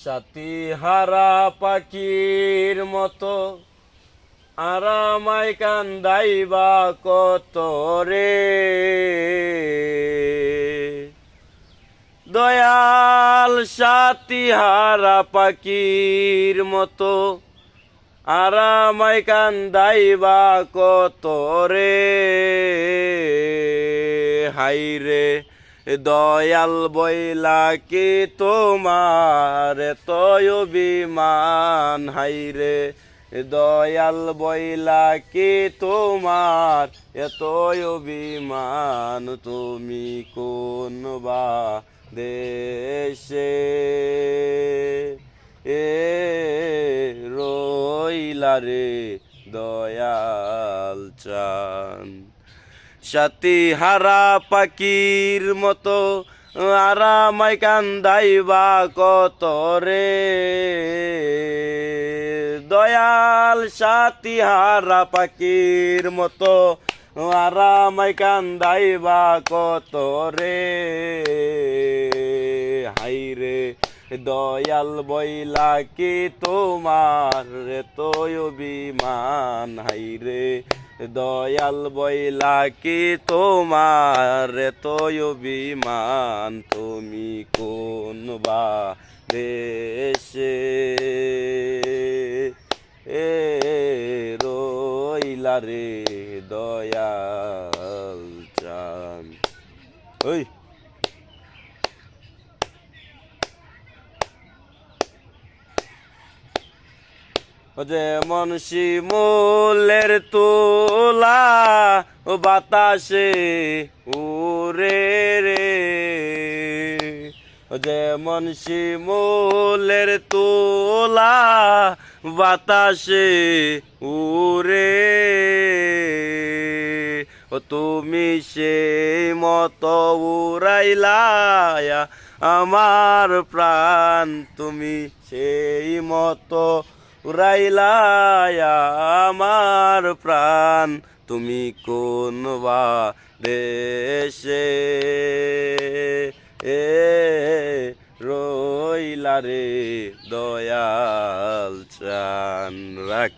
সাথী হারা পাখির মতো আরামাই কান্দাইবা কত রে দয়াল সাথী হারা পাখির মতো আরামাই কান্দাইবা কত রে হাইরে দয়াল বইলা কি তোমার এতই অভিমান হাইরে দয়াল বইলা কি তোমার এতই অভিমান তুমি কোন বা দেশে রইলা রে দয়াল চান সাথী হারা পাখির মতো আরামাই কান্দাইবা কত রে দয়াল সাথী হারা পাখির মতো আরামাই কান্দাইবা কত রে হাইরে দয়াল বইলা কি তোমার এতই অভিমান হাইরে দয়াল বইলা কি তোমার এতই অভিমান তুমি কোন বা দেশে রইলা রে দয়াল চান ওই যেমন শিমুলের তোলা বাতাসে উড়ে রে যেমন শিমুলের তোলা বাতাসে উড়ে তুমি সেই মতো উড়াইলা আমার প্রাণ তুমি সেই মতো উড়াইলা আমার প্রাণ তুমি কোন বা দেশে রইলা রে দয়াল চান রাখ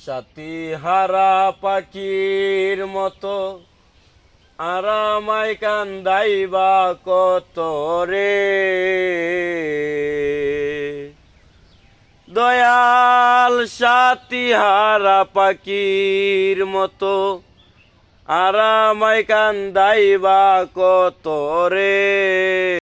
সাথী হারা পাখির মতো আরামাই কান্দাইবা কত রে দয়াল সাথী হারা পাখির মতো আরামাই কান্দাইবা কত রে।